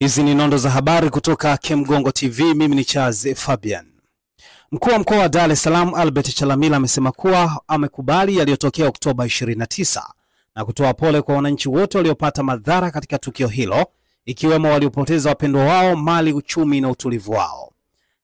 Hizi ni nondo za habari kutoka Kemgongo TV. Mimi ni Charles Fabian. Mkuu wa mkoa wa Dar es Salaam Albert Chalamila amesema kuwa amekubali yaliyotokea Oktoba 29 na kutoa pole kwa wananchi wote waliopata madhara katika tukio hilo, ikiwemo waliopoteza wapendwa wao, mali, uchumi na utulivu wao.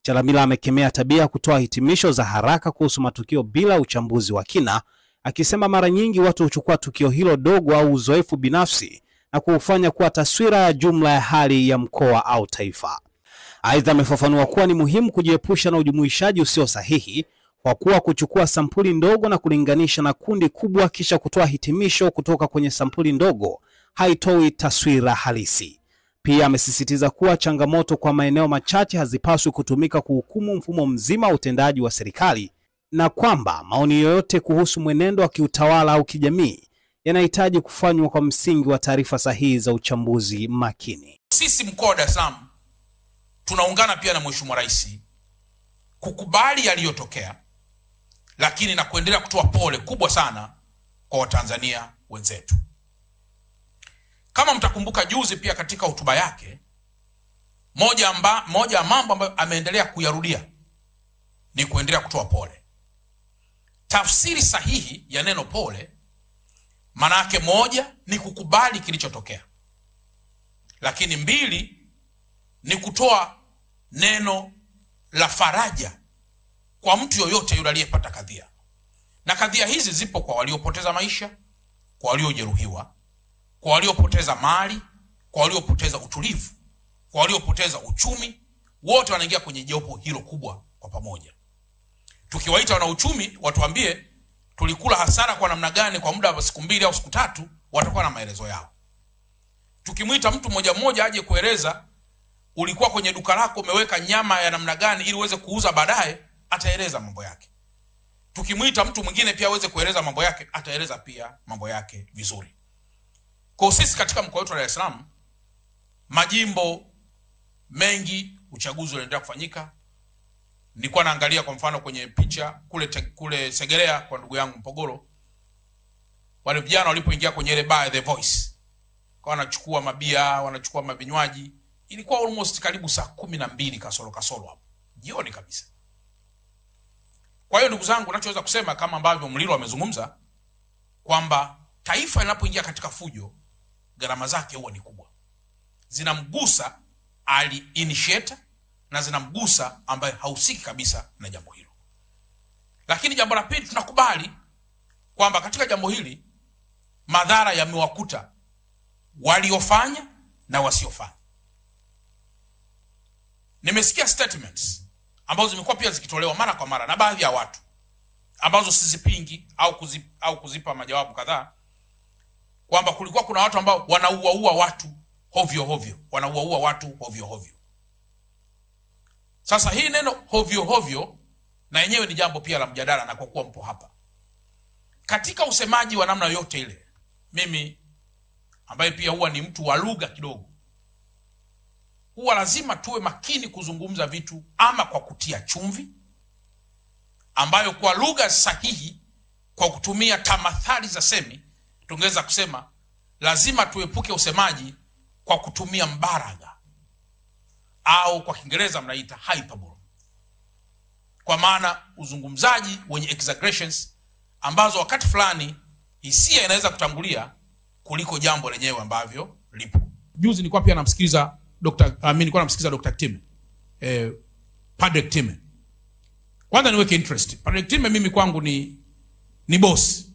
Chalamila amekemea tabia kutoa hitimisho za haraka kuhusu matukio bila uchambuzi wa kina, akisema mara nyingi watu huchukua tukio hilo dogo au uzoefu binafsi na kufanya kuwa taswira ya jumla ya hali ya mkoa au taifa. Aidha, amefafanua kuwa ni muhimu kujiepusha na ujumuishaji usio sahihi, kwa kuwa kuchukua sampuli ndogo na kulinganisha na kundi kubwa kisha kutoa hitimisho kutoka kwenye sampuli ndogo haitoi taswira halisi. Pia amesisitiza kuwa changamoto kwa maeneo machache hazipaswi kutumika kuhukumu mfumo mzima wa utendaji wa serikali, na kwamba maoni yoyote kuhusu mwenendo wa kiutawala au kijamii yanahitaji kufanywa kwa msingi wa taarifa sahihi za uchambuzi makini. Sisi mkoa wa Dar es Salaam tunaungana pia na Mheshimiwa Rais kukubali yaliyotokea, lakini na kuendelea kutoa pole kubwa sana kwa Watanzania wenzetu. Kama mtakumbuka juzi pia katika hotuba yake, moja ya mambo ambayo ameendelea kuyarudia ni kuendelea kutoa pole. Tafsiri sahihi ya neno pole maana yake moja ni kukubali kilichotokea, lakini mbili ni kutoa neno la faraja kwa mtu yoyote yule aliyepata kadhia. Na kadhia hizi zipo kwa waliopoteza maisha, kwa waliojeruhiwa, kwa waliopoteza mali, kwa waliopoteza utulivu, kwa waliopoteza uchumi. Wote wanaingia kwenye jopo hilo kubwa kwa pamoja. Tukiwaita wana uchumi watuambie tulikula hasara kwa namna gani kwa muda wa siku 2 au siku 3, watakuwa na maelezo yao. Tukimwita mtu mmoja mmoja aje kueleza ulikuwa kwenye duka lako umeweka nyama ya namna gani ili uweze kuuza baadaye, ataeleza mambo yake. Tukimwita mtu mwingine pia aweze kueleza mambo yake, ataeleza pia mambo yake vizuri. Kwa sisi katika mkoa wetu wa Dar es Salaam, majimbo mengi uchaguzi unaendelea kufanyika. Nilikuwa naangalia kwa mfano kwenye picha kule Segerea kwa ndugu yangu Mpogoro, wale vijana walipoingia kwenye ile bar The Voice, kwa wanachukua mabia, wanachukua mavinywaji. Ilikuwa almost karibu saa 12 kasoro hapo, jioni kabisa. Kwa hiyo ndugu zangu, ninachoweza kusema kama ambavyo Mlilo amezungumza kwamba taifa linapoingia katika fujo, gharama zake huwa ni kubwa. Zinamgusa initiator na zinamgusa ambaye hausiki kabisa na jambo hilo. Lakini jambo la pili, tunakubali kwamba katika jambo hili madhara yamewakuta waliofanya na wasiofanya. Nimesikia statements ambazo zimekuwa pia zikitolewa mara kwa mara na baadhi ya watu ambazo sizipingi au kuzipa majawabu kadhaa, kwamba kulikuwa kuna watu ambao wanauaua watu hovyo. Sasa hii neno hovyo na yenyewe ni jambo pia la mjadala, na kwa kuwa mpo hapa katika usemaji wa namna yote ile, mimi ambaye pia huwa ni mtu wa lugha kidogo, huwa lazima tuwe makini kuzungumza vitu ama kwa kutia chumvi, ambayo kwa lugha sahihi, kwa kutumia tamathali za semi, tungeweza kusema lazima tuepuke usemaji kwa kutumia mbaraga, au kwa Kiingereza mnaita hyperbole, kwa maana uzungumzaji wenye exaggerations ambazo wakati fulani hisia inaweza kutangulia kuliko jambo lenyewe ambavyo lipo. Juzi nilikuwa pia namsikiliza Dr. Kitime, Padre Kitime. Kwanza niweke interest, Padre Kitime mimi kwangu ni boss,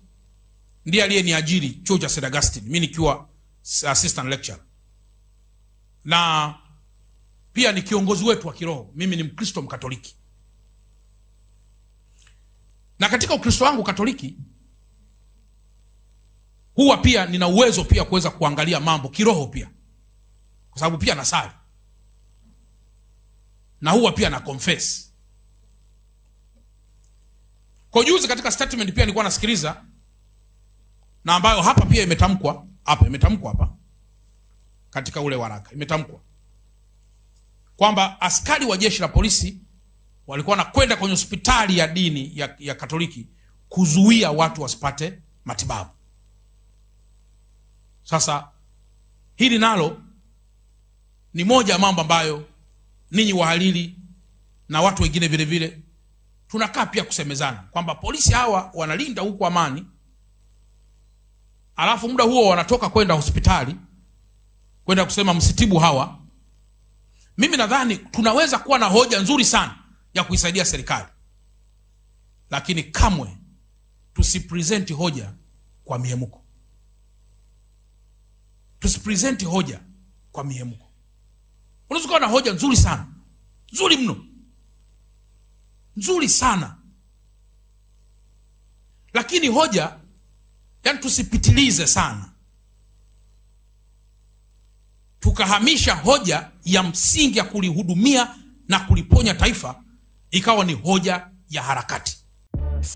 ndiye aliyeniajiri chuo cha St. Augustine mimi nikiwa assistant lecturer, na pia ni kiongozi wetu wa kiroho. Mimi ni Mkristo Mkatoliki, na katika Ukristo wangu Katoliki huwa pia nina uwezo pia kuweza kuangalia mambo kiroho pia, kwa sababu pia nasali na huwa pia na confess. Kwa juzi katika statement pia nilikuwa nasikiliza, na ambayo hapa pia imetamkwa hapa katika ule waraka, imetamkwa kwamba askari wa jeshi la polisi walikuwa wanakwenda kwenye hospitali ya dini ya Katoliki kuzuia watu wasipate matibabu. Sasa hili nalo ni moja ya mambo ambayo ninyi wahalili na watu wengine vile vile tunakaa pia kusemezana kwamba polisi hawa wanalinda huku amani, alafu muda huo wanatoka kwenda hospitali kwenda kusema msitibu hawa. Mimi nadhani tunaweza kuwa na hoja nzuri sana ya kuisaidia serikali, lakini kamwe tusipresent hoja kwa miemuko. Tusipresent hoja kwa miemuko. Unaweza kuwa na hoja nzuri sana, nzuri mno, nzuri sana, lakini hoja, yani tusipitilize sana tukahamisha hoja ya msingi ya kulihudumia na kuliponya taifa ikawa ni hoja ya harakati.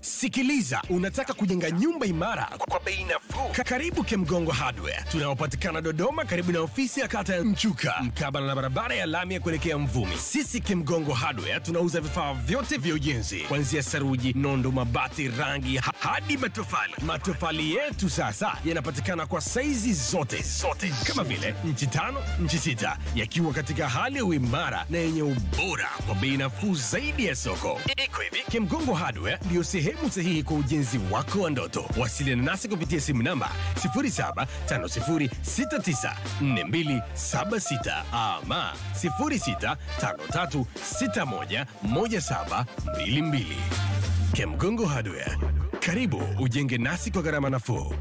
Sikiliza, unataka kujenga nyumba imara kwa bei nafuu? Karibu Kemgongo Hardware. Tunaopatikana Dodoma karibu na ofisi ya kata ya Mchuka, mkabala na barabara ya lami ya kuelekea Mvumi. Sisi Kemgongo Hardware tunauza vifaa vyote vya ujenzi, kuanzia saruji, nondo, mabati, rangi hadi matofali. Matofali yetu sasa yanapatikana kwa saizi zote kama vile inchi 5, inchi 6, yakiwa katika hali ya uimara na yenye ubora kwa bei nafuu zaidi ya soko. Iko hivi, Kemgongo Hardware ndio sehemu sahihi kwa ujenzi wako wa ndoto. Wasiliana nasi kupitia simu namba 0750694276 ama 0653611722. Kemgongo Hardware, karibu ujenge nasi kwa gharama nafuu.